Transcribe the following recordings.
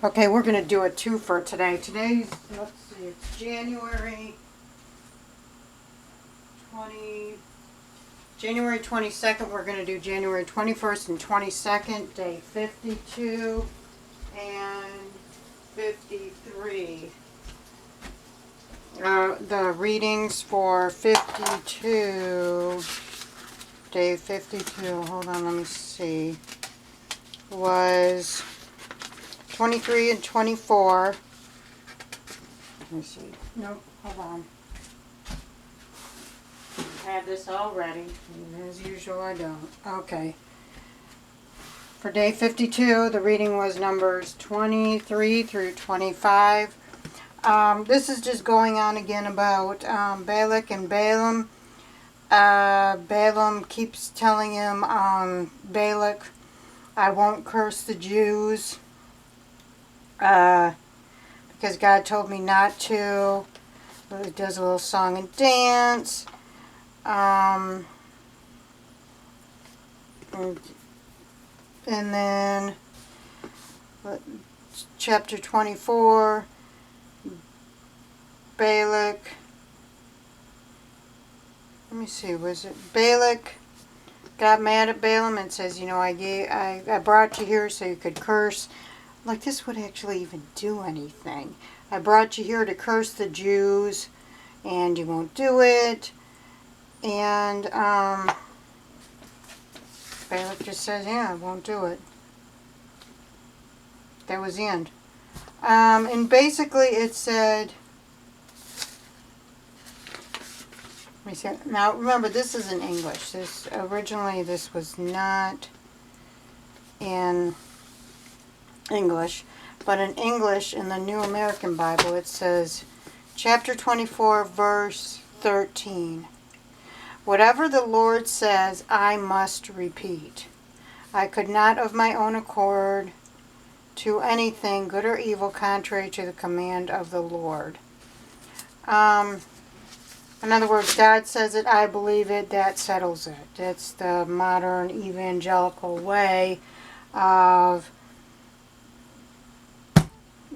Okay, we're going to do a two for today. Today's, let's see, it's January 22nd. We're going to do January 21st and 22nd, day 52 and 53. The readings for 52, day 52, hold on, let me see, was 23 and 24. Let me see. Nope, hold on. I have this all ready. And as usual, I don't. Okay. For day 52, the reading was numbers 23 through 25. This is just going on again about Balak and Balaam. Balaam keeps telling him, Balak, I won't curse the Jews. Because God told me not to. He does a little song and dance. And then chapter 24, Balak. Let me see, was it Balak got mad at Balaam and says, you know, I brought you here so you could curse. Like, this would actually even do anything. I brought you here to curse the Jews, and you won't do it. And Balak just says, yeah, I won't do it. That was the end. And basically it said, let me see. Now remember, this is in English. Originally this was not in English, but in English, in the New American Bible, it says, chapter 24, verse 13. Whatever the Lord says, I must repeat. I could not of my own accord do anything, good or evil, contrary to the command of the Lord. In other words, God says it, I believe it, that settles it. That's the modern evangelical way of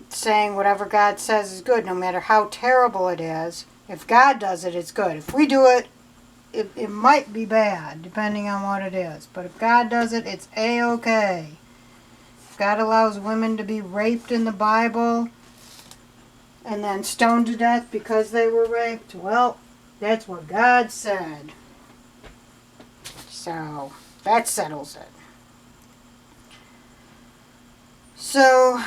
saying whatever God says is good, no matter how terrible it is. If God does it, it's good. If we do it, it might be bad, depending on what it is. But if God does it, it's A-okay. If God allows women to be raped in the Bible and then stoned to death because they were raped, well, that's what God said. So, that settles it. So,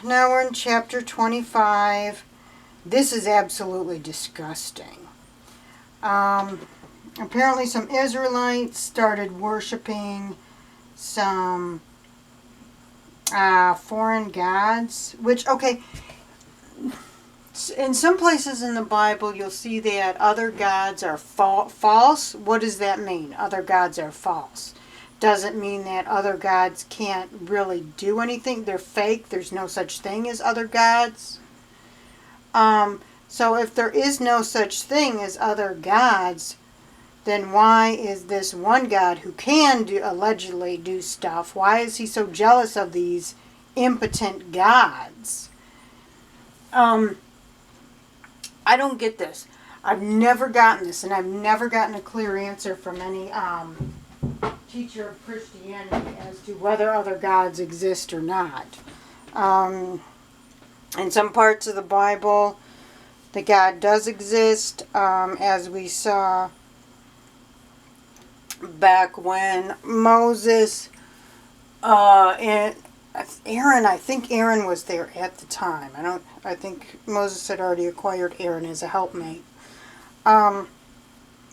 now we're in chapter 25. This is absolutely disgusting. Apparently some Israelites started worshiping some foreign gods, which, okay, in some places in the Bible you'll see that other gods are false. What does that mean? Other gods are false. Doesn't mean that other gods can't really do anything. They're fake. There's no such thing as other gods. So if there is no such thing as other gods, then why is this one God who can allegedly do stuff, why is he so jealous of these impotent gods? I don't get this. I've never gotten this, and I've never gotten a clear answer from any teacher of Christianity as to whether other gods exist or not. In some parts of the Bible, the God does exist, as we saw back when Moses and Aaron, I think Aaron was there at the time. I think Moses had already acquired Aaron as a helpmate.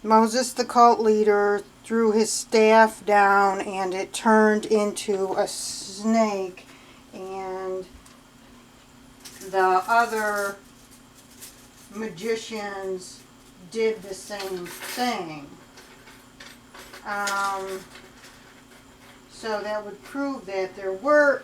Moses, the cult leader, threw his staff down and it turned into a snake, and the other magicians did the same thing. So that would prove that there were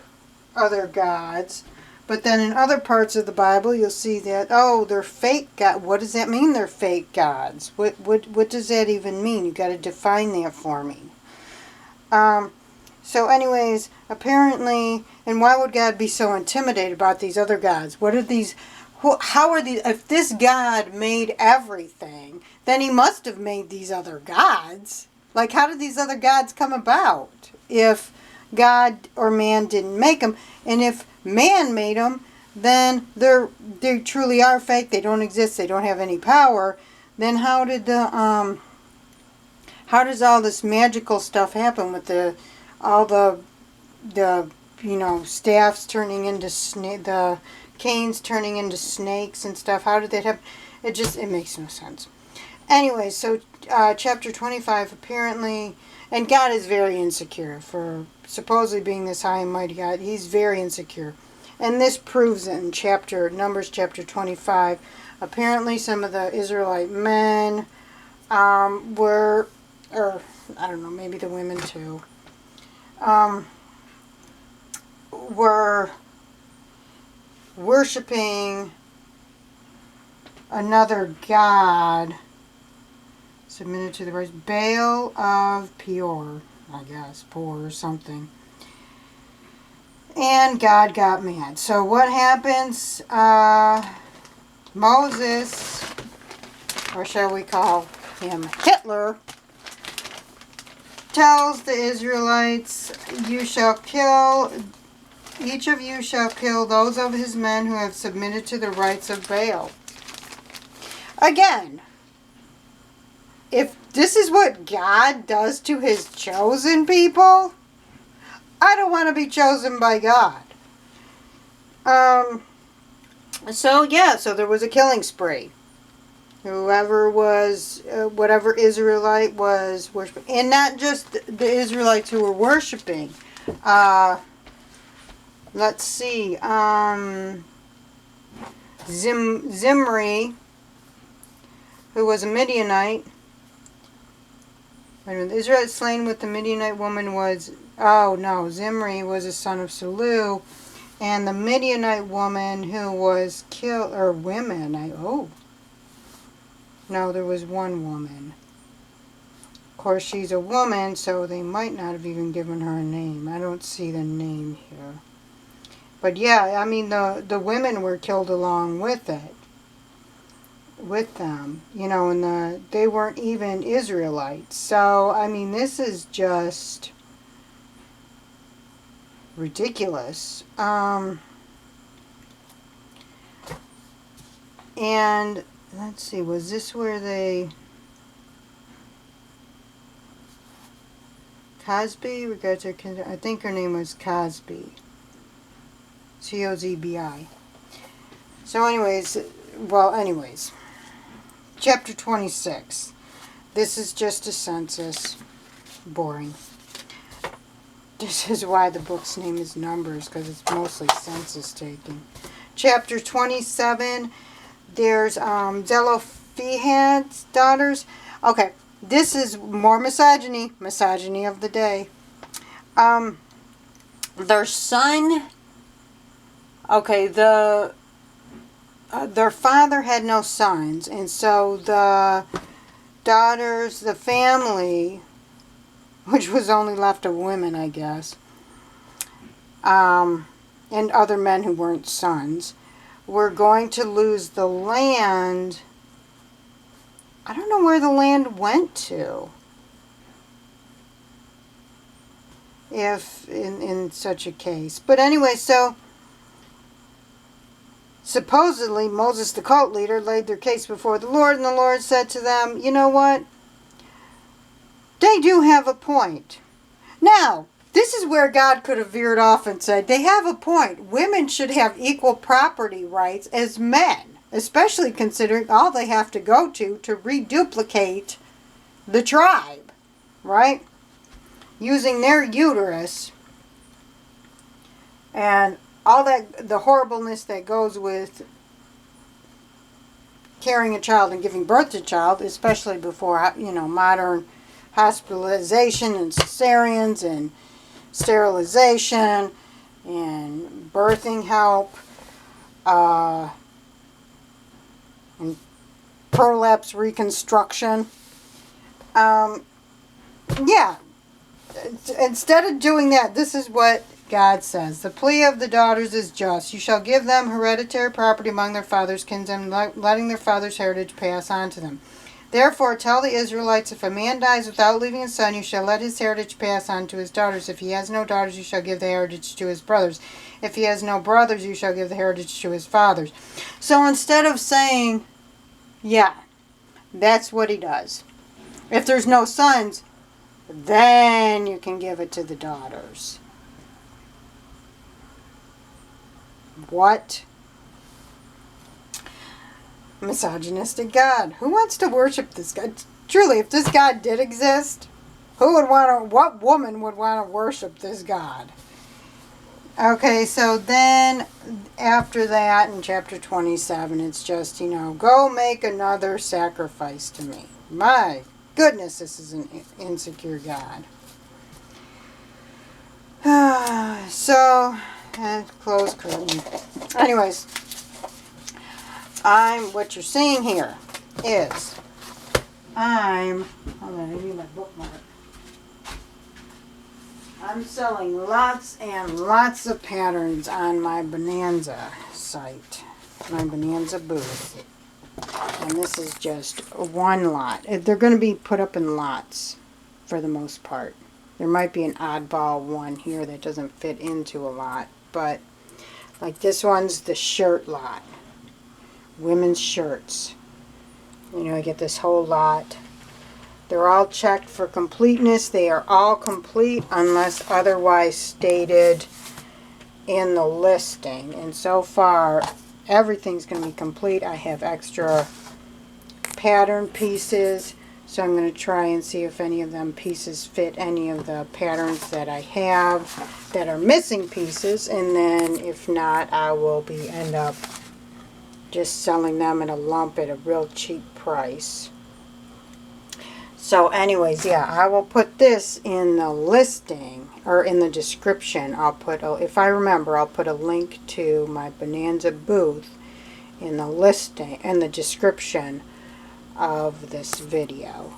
other gods. But then in other parts of the Bible you'll see that, oh, they're fake gods. What does that mean, they're fake gods? What does that even mean? You've got to define that for me. So anyways, apparently, and why would God be so intimidated about these other gods? What are these, how are these, if this God made everything, then he must have made these other gods. Like, how did these other gods come about? If God or man didn't make them, and if man made them, then they truly are fake, they don't exist, they don't have any power. Then how does all this magical stuff happen with all the staffs turning into the canes turning into snakes and stuff? How did that happen? It makes no sense. Anyway, so chapter 25 apparently, and God is very insecure for supposedly being this high and mighty God. He's very insecure, and this proves it in Numbers chapter 25. Apparently, some of the Israelite men were, or I don't know, maybe the women too, were worshiping another god, submitted to the rites, Baal of Peor, I guess, Peor or something. And God got mad. So what happens? Moses, or shall we call him Hitler, tells the Israelites, each of you shall kill those of his men who have submitted to the rites of Baal. Again, if this is what God does to his chosen people, I don't want to be chosen by God. So there was a killing spree. Whoever was, whatever Israelite was worshiping, and not just the Israelites who were worshiping. Let's see, Zimri, who was a Midianite. The Israelite slain with the Midianite woman was, Zimri was a son of Salu, and the Midianite woman who was killed, or women, no, there was one woman. Of course, she's a woman, so they might not have even given her a name. I don't see the name here. But yeah, I mean, the women were killed along with it. With them. And they weren't even Israelites. So, I mean, this is just ridiculous. And let's see, was this where they... Cosby? I think her name was Cosby. Cozbi. So anyways, chapter 26. This is just a census. Boring. This is why the book's name is Numbers, because it's mostly census taking. Chapter 27, there's Zelophehad's daughters. Okay, this is more misogyny. Misogyny of the day. Their son... Okay, their father had no sons, and so the daughters, the family, which was only left of women, I guess, and other men who weren't sons, were going to lose the land. I don't know where the land went to, if in such a case. But anyway, so... Supposedly, Moses, the cult leader, laid their case before the Lord, and the Lord said to them, you know what? They do have a point. Now, this is where God could have veered off and said, they have a point. Women should have equal property rights as men, especially considering all they have to go to reduplicate the tribe, right? Using their uterus and all that, the horribleness that goes with carrying a child and giving birth to a child, especially before, modern hospitalization and cesareans and sterilization and birthing help and prolapse reconstruction. Yeah, instead of doing that, this is what God says. The plea of the daughters is just. You shall give them hereditary property among their father's kinsmen, letting their father's heritage pass on to them. Therefore, tell the Israelites, if a man dies without leaving a son, you shall let his heritage pass on to his daughters. If he has no daughters, you shall give the heritage to his brothers. If he has no brothers, you shall give the heritage to his fathers. So instead of saying, yeah, that's what he does. If there's no sons, then you can give it to the daughters. What? Misogynistic God. Who wants to worship this God? Truly, if this God did exist, what woman would want to worship this God? Okay, so then after that in chapter 27, it's just, go make another sacrifice to me. My goodness, this is an insecure God. So, and close curtain. Anyways, what you're seeing here is, hold on, I need my bookmark. I'm selling lots and lots of patterns on my Bonanza site, my Bonanza booth. And this is just one lot. They're going to be put up in lots for the most part. There might be an oddball one here that doesn't fit into a lot, but like this one's the shirt lot. Women's shirts. I get this whole lot. They're all checked for completeness. They are all complete unless otherwise stated in the listing. And so far, everything's going to be complete. I have extra pattern pieces, so I'm going to try and see if any of them pieces fit any of the patterns that I have that are missing pieces. And then if not, I will end up just selling them in a lump at a real cheap price. So anyways, yeah, I will put this in the listing or in the description. If I remember, I'll put a link to my Bonanza booth in the listing and the description of this video.